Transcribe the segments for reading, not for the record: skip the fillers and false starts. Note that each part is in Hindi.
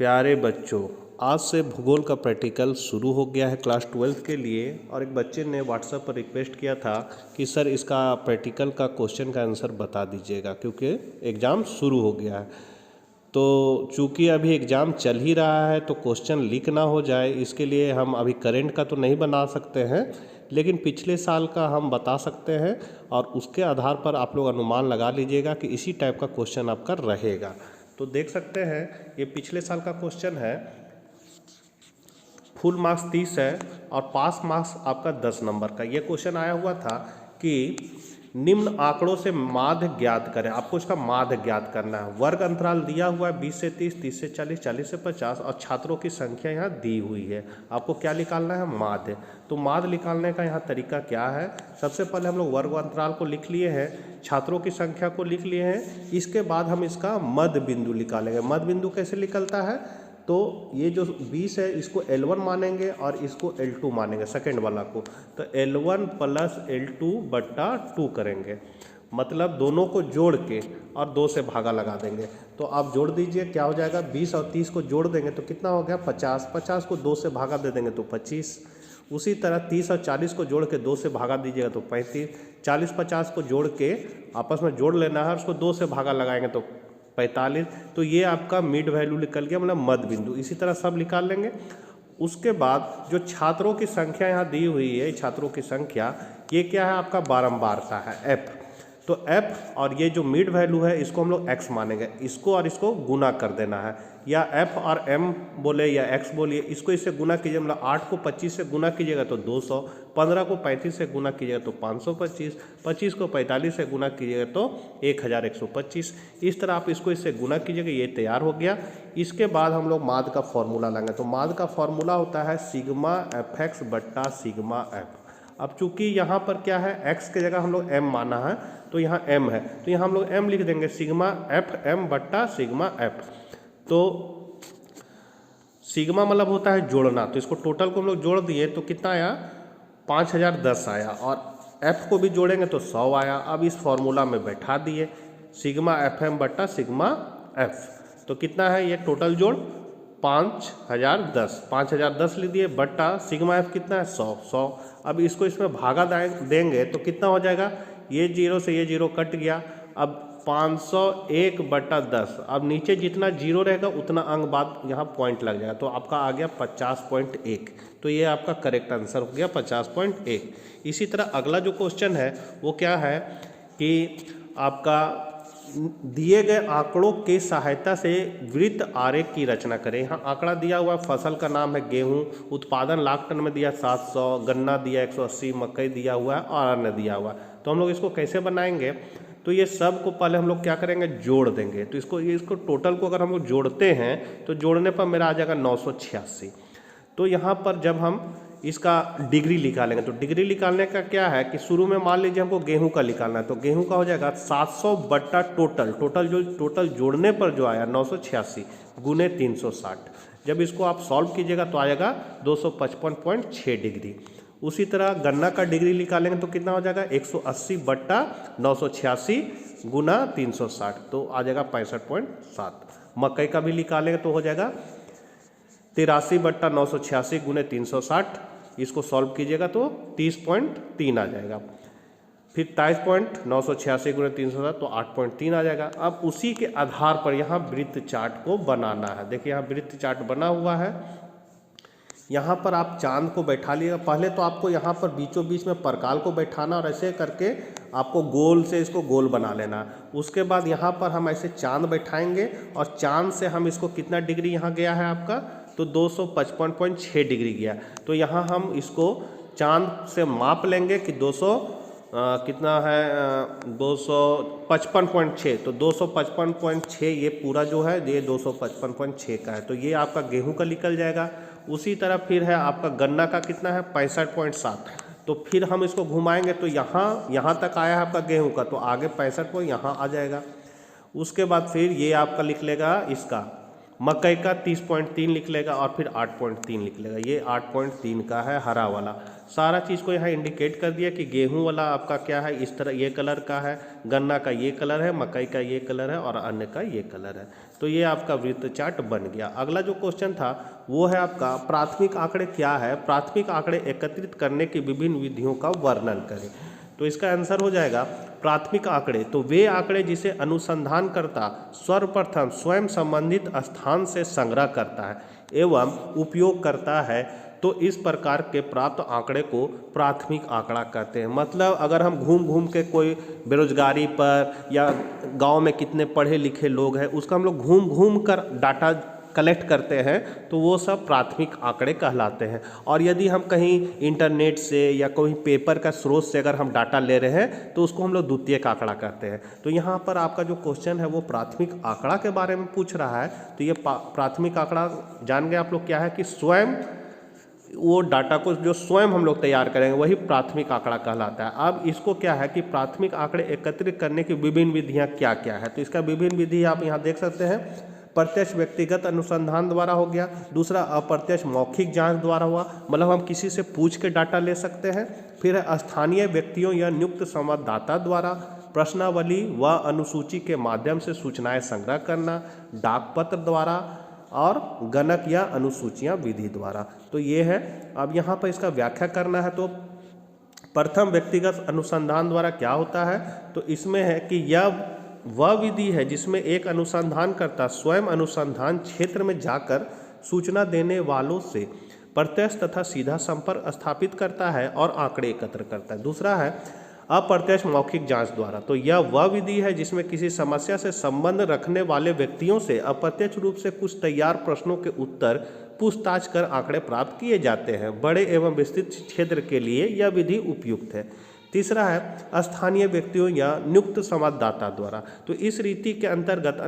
प्यारे बच्चों, आज से भूगोल का प्रैक्टिकल शुरू हो गया है क्लास 12 के लिए। और एक बच्चे ने व्हाट्सएप पर रिक्वेस्ट किया था कि सर इसका प्रैक्टिकल का क्वेश्चन का आंसर बता दीजिएगा, क्योंकि एग्ज़ाम शुरू हो गया है। तो चूँकि अभी एग्ज़ाम चल ही रहा है तो क्वेश्चन लीक ना हो जाए, इसके लिए हम अभी करेंट का तो नहीं बना सकते हैं, लेकिन पिछले साल का हम बता सकते हैं। और उसके आधार पर आप लोग अनुमान लगा लीजिएगा कि इसी टाइप का क्वेश्चन आपका रहेगा। तो देख सकते हैं ये पिछले साल का क्वेश्चन है। फुल मार्क्स 30 है और पास मार्क्स आपका 10 नंबर का। ये क्वेश्चन आया हुआ था कि निम्न आंकड़ों से माध्य ज्ञात करें। आपको इसका माध्य ज्ञात करना है। वर्ग अंतराल दिया हुआ है 20 से 30, 30 से 40, 40 से 50 और छात्रों की संख्या यहाँ दी हुई है। आपको क्या निकालना है? माध्य। तो माध्य निकालने का यहाँ तरीका क्या है? सबसे पहले हम लोग वर्ग अंतराल को लिख लिए हैं, छात्रों की संख्या को लिख लिए हैं। इसके बाद हम इसका मध्य बिंदु निकालेंगे। मध्य बिंदु कैसे निकलता है? तो ये जो 20 है इसको L1 मानेंगे और इसको L2 मानेंगे, सेकेंड वाला को। तो L1 प्लस L2 बट्टा 2 करेंगे, मतलब दोनों को जोड़ के और 2 से भागा लगा देंगे। तो आप जोड़ दीजिए, क्या हो जाएगा? 20 और 30 को जोड़ देंगे तो कितना हो गया? 50। 50 को 2 से भागा दे देंगे तो 25। उसी तरह 30 और 40 को जोड़ के 2 से भागा दीजिएगा तो 35। 40-50 को जोड़ के आपस में जोड़ लेना है और उसको 2 से भागा लगाएंगे तो 45। तो ये आपका मिड वैल्यू निकल गया, मतलब मध्य बिंदु। इसी तरह सब निकाल लेंगे। उसके बाद जो छात्रों की संख्या यहाँ दी हुई है, छात्रों की संख्या, ये क्या है? आपका बारंबारता है, F। तो F और ये जो मिड वैल्यू है इसको हम लोग X मानेंगे। इसको और इसको गुना कर देना है, या F और M बोले या X बोलिए। इसको इससे गुना कीजिए, मतलब 8 को 25 से गुना कीजिएगा तो 200, 15 को 35 से गुना कीजिएगा तो 525, 25 को 45 से गुना कीजिएगा तो 1125। इस तरह आप इसको इससे गुना कीजिएगा, ये तैयार हो गया। इसके बाद हम लोग माध्य का फॉर्मूला लेंगे। तो माध्य का फॉर्मूला होता है सिग्मा FX बट्टा सिग्मा F। अब चूंकि यहाँ पर क्या है, x के जगह हम लोग m माना है, तो यहाँ m है, तो यहाँ हम लोग m लिख देंगे, सिग्मा FM बट्टा सिग्मा F। तो सिग्मा मतलब होता है जोड़ना, तो इसको टोटल को हम लोग जोड़ दिए तो कितना आया? 5010 आया। और f को भी जोड़ेंगे तो 100 आया। अब इस फॉर्मूला में बैठा दिए, सिग्मा FM बट्टा सिग्मा F। तो कितना है ये टोटल जोड़? 5010 लिख दिए, बट्टा सिग्मा F कितना है? 100। अब इसको इसमें भागा देंगे तो कितना हो जाएगा? ये 0 से ये 0 कट गया। अब 501 बट्टा 10। अब नीचे जितना 0 रहेगा उतना अंक बाद यहाँ पॉइंट लग जाएगा, तो आपका आ गया 50.1। तो ये आपका करेक्ट आंसर हो गया 50.1। इसी तरह अगला जो क्वेश्चन है वो क्या है कि आपका दिए गए आंकड़ों के सहायता से वृत्त आरेख की रचना करें। यहाँ आंकड़ा दिया हुआ, फसल का नाम है गेहूं, उत्पादन लाख टन में दिया 700, गन्ना दिया 180, मकई दिया हुआ है और अन्य दिया हुआ है। तो हम लोग इसको कैसे बनाएंगे? तो ये सब को पहले हम लोग क्या करेंगे? जोड़ देंगे। तो इसको टोटल को अगर हम लोग जोड़ते हैं तो जोड़ने पर मेरा आ जाएगा 986। तो यहाँ पर जब हम इसका डिग्री निकालेंगे तो डिग्री निकालने का क्या है कि शुरू में मान लीजिए हमको गेहूं का निकालना है, तो गेहूं का हो जाएगा 700 बट्टा टोटल जोड़ने पर जो आया 986 गुने 360। जब इसको आप सॉल्व कीजिएगा तो आएगा 255.6 डिग्री। उसी तरह गन्ना का डिग्री निकालेंगे तो कितना हो जाएगा? 180 बट्टा 986 गुना 360, तो आ जाएगा 65.7। मकई का भी निकालेंगे तो हो जाएगा 83 बट्टा 986 गुने 360। इसको सॉल्व कीजिएगा तो 30.3 आ जाएगा। फिर 23.986 गुने 360 तो 8.3 आ जाएगा। अब उसी के आधार पर यहाँ वृत्त चार्ट को बनाना है। देखिए यहाँ वृत्त चार्ट बना हुआ है। यहाँ पर आप चांद को बैठा लिएगा। पहले तो आपको यहाँ पर बीचों बीच में परकाल को बैठाना और ऐसे करके आपको गोल से इसको गोल बना लेना। उसके बाद यहाँ पर हम ऐसे चांद बैठाएंगे और चांद से हम इसको कितना डिग्री यहाँ गया है आपका? तो 255.6 डिग्री गया। तो यहाँ हम इसको चांद से माप लेंगे कि 200 कितना है? 255.6। तो 255.6 ये पूरा जो है ये 255.6 का है। तो ये आपका गेहूं का निकल जाएगा। उसी तरह फिर है आपका गन्ना का कितना है? 65.7। तो फिर हम इसको घुमाएंगे तो यहाँ तक आया है आपका गेहूं का, तो आगे 65 यहाँ आ जाएगा। उसके बाद फिर ये आपका लिख लेगा इसका मकई का 30.3 लिख लेगा और फिर 8.3 लिख लेगा। ये 8.3 का है हरा वाला। सारा चीज़ को यहाँ इंडिकेट कर दिया कि गेहूं वाला आपका क्या है, इस तरह ये कलर का है, गन्ना का ये कलर है, मकई का ये कलर है और अन्य का ये कलर है। तो ये आपका वृत्त चार्ट बन गया। अगला जो क्वेश्चन था वो है आपका प्राथमिक आंकड़े क्या है, प्राथमिक आंकड़े एकत्रित करने की विभिन्न विधियों का वर्णन करें। तो इसका आंसर हो जाएगा प्राथमिक आंकड़े तो वे आंकड़े जिसे अनुसंधानकर्ता सर्वप्रथम स्वयं संबंधित स्थान से संग्रह करता है एवं उपयोग करता है, तो इस प्रकार के प्राप्त आंकड़े को प्राथमिक आंकड़ा कहते हैं। मतलब अगर हम घूम घूम के कोई बेरोजगारी पर या गांव में कितने पढ़े लिखे लोग हैं उसका हम लोग घूम घूम कर डाटा कलेक्ट करते हैं तो वो सब प्राथमिक आंकड़े कहलाते हैं। और यदि हम कहीं इंटरनेट से या कोई पेपर का स्रोत से अगर हम डाटा ले रहे हैं तो उसको हम लोग द्वितीयक आंकड़ा कहते हैं। तो यहाँ पर आपका जो क्वेश्चन है वो प्राथमिक आंकड़ा के बारे में पूछ रहा है। तो ये प्राथमिक आंकड़ा जान गए आप लोग क्या है कि स्वयं वो डाटा को जो स्वयं हम लोग तैयार करेंगे वही प्राथमिक आंकड़ा कहलाता है। अब इसको क्या है कि प्राथमिक आंकड़े एकत्रित करने की विभिन्न विधियाँ क्या क्या है, तो इसका विभिन्न विधि आप यहाँ देख सकते हैं। प्रत्यक्ष व्यक्तिगत अनुसंधान द्वारा हो गया, दूसरा अप्रत्यक्ष मौखिक जांच द्वारा हुआ, मतलब हम किसी से पूछ के डाटा ले सकते हैं। फिर है स्थानीय व्यक्तियों या नियुक्त संवाददाता द्वारा, प्रश्नावली व अनुसूची के माध्यम से सूचनाएं संग्रह करना, डाक पत्र द्वारा और गणक या अनुसूचियां विधि द्वारा। तो ये है। अब यहाँ पर इसका व्याख्या करना है। तो प्रथम व्यक्तिगत अनुसंधान द्वारा क्या होता है, तो इसमें है कि यह वह विधि है जिसमें एक अनुसंधानकर्ता स्वयं अनुसंधान क्षेत्र में जाकर सूचना देने वालों से प्रत्यक्ष तथा सीधा संपर्क स्थापित करता है और आंकड़े एकत्र करता है। दूसरा है अप्रत्यक्ष मौखिक जांच द्वारा। तो यह वह विधि है जिसमें किसी समस्या से संबंध रखने वाले व्यक्तियों से अप्रत्यक्ष रूप से कुछ तैयार प्रश्नों के उत्तर पूछताछ कर आंकड़े प्राप्त किए जाते हैं। बड़े एवं विस्तृत क्षेत्र के लिए यह विधि उपयुक्त है। तीसरा है स्थानीय व्यक्तियों या नियुक्त संवाददाता द्वारा। तो इस रीति के अंतर्गत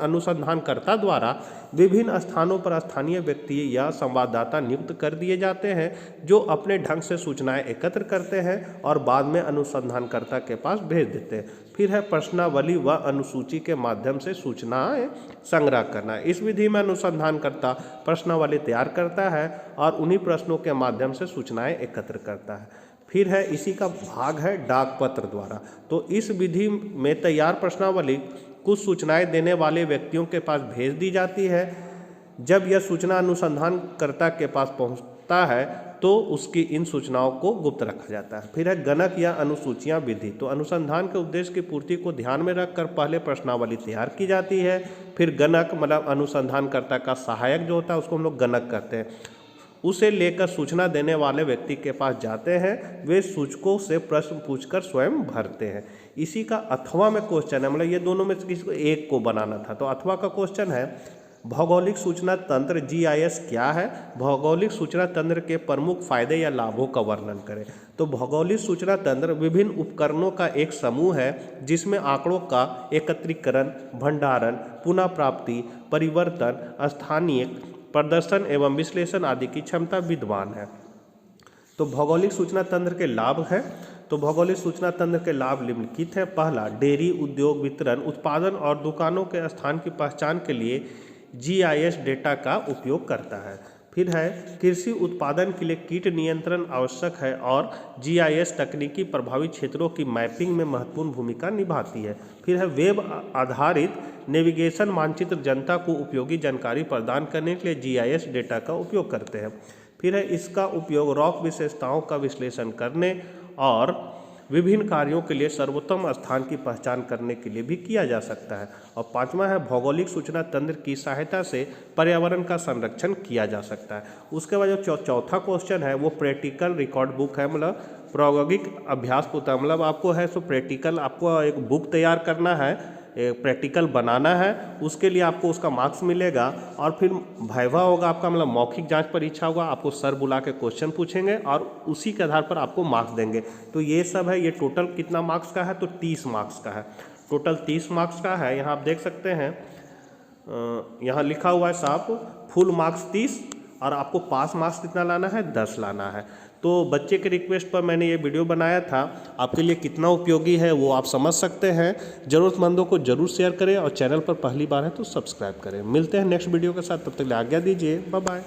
अनुसंधानकर्ता द्वारा विभिन्न स्थानों पर स्थानीय व्यक्ति या संवाददाता नियुक्त कर दिए जाते हैं जो अपने ढंग से सूचनाएं एकत्र करते हैं और बाद में अनुसंधानकर्ता के पास भेज देते हैं। फिर है प्रश्नावली व अनुसूची के माध्यम से सूचनाएं संग्रह करना। इस विधि में अनुसंधानकर्ता प्रश्नावली तैयार करता है और उन्हीं प्रश्नों के माध्यम से सूचनाएं एकत्र करता है। फिर है इसी का भाग है डाक पत्र द्वारा। तो इस विधि में तैयार प्रश्नावली कुछ सूचनाएं देने वाले व्यक्तियों के पास भेज दी जाती है। जब यह सूचना अनुसंधानकर्ता के पास पहुंचता है तो उसकी इन सूचनाओं को गुप्त रखा जाता है। फिर है गणक या अनुसूचियां विधि। तो अनुसंधान के उद्देश्य की पूर्ति को ध्यान में रखकर पहले प्रश्नावली तैयार की जाती है, फिर गणक मतलब अनुसंधानकर्ता का सहायक जो होता है उसको हम लोग गणक कहते हैं, उसे लेकर सूचना देने वाले व्यक्ति के पास जाते हैं। वे सूचकों से प्रश्न पूछकर स्वयं भरते हैं। इसी का अथवा में क्वेश्चन है, मतलब ये दोनों में से किसी को एक को बनाना था। तो अथवा का क्वेश्चन है भौगोलिक सूचना तंत्र GIS क्या है, भौगोलिक सूचना तंत्र के प्रमुख फायदे या लाभों का वर्णन करें। तो भौगोलिक सूचना तंत्र विभिन्न उपकरणों का एक समूह है जिसमें आंकड़ों का एकत्रीकरण, भंडारण, पुनः प्राप्ति, परिवर्तन, स्थानीय प्रदर्शन एवं विश्लेषण आदि की क्षमता विद्वान है। तो भौगोलिक सूचना तंत्र के लाभ हैं। तो भौगोलिक सूचना तंत्र के लाभ निम्नलिखित हैं। पहला, डेयरी उद्योग वितरण, उत्पादन और दुकानों के स्थान की पहचान के लिए GIS डेटा का उपयोग करता है। फिर है कृषि उत्पादन के लिए कीट नियंत्रण आवश्यक है और GIS तकनीकी प्रभावित क्षेत्रों की मैपिंग में महत्वपूर्ण भूमिका निभाती है। फिर है वेब आधारित नेविगेशन मानचित्र जनता को उपयोगी जानकारी प्रदान करने के लिए GIS डेटा का उपयोग करते हैं। फिर है इसका उपयोग रॉक विशेषताओं का विश्लेषण करने और विभिन्न कार्यों के लिए सर्वोत्तम स्थान की पहचान करने के लिए भी किया जा सकता है। और पांचवा है भौगोलिक सूचना तंत्र की सहायता से पर्यावरण का संरक्षण किया जा सकता है। उसके बाद जो चौथा क्वेश्चन है वो प्रैक्टिकल रिकॉर्ड बुक है, मतलब प्रायोगिक अभ्यास पुस्तक। मतलब आपको है सो प्रैक्टिकल, आपको एक बुक तैयार करना है, प्रैक्टिकल बनाना है, उसके लिए आपको उसका मार्क्स मिलेगा। और फिर वाइवा होगा आपका, मतलब मौखिक जांच परीक्षा होगा, आपको सर बुला के क्वेश्चन पूछेंगे और उसी के आधार पर आपको मार्क्स देंगे। तो ये सब है। ये टोटल कितना मार्क्स का है, तो 30 मार्क्स का है। टोटल 30 मार्क्स का है। यहाँ आप देख सकते हैं, यहाँ लिखा हुआ है साफ, फुल मार्क्स 30 और आपको पास मार्क्स कितना लाना है, 10 लाना है। तो बच्चे के रिक्वेस्ट पर मैंने ये वीडियो बनाया था, आपके लिए कितना उपयोगी है वो आप समझ सकते हैं। ज़रूरतमंदों को जरूर शेयर करें और चैनल पर पहली बार है तो सब्सक्राइब करें। मिलते हैं नेक्स्ट वीडियो के साथ, तब तक आज्ञा दीजिए, बाय बाय।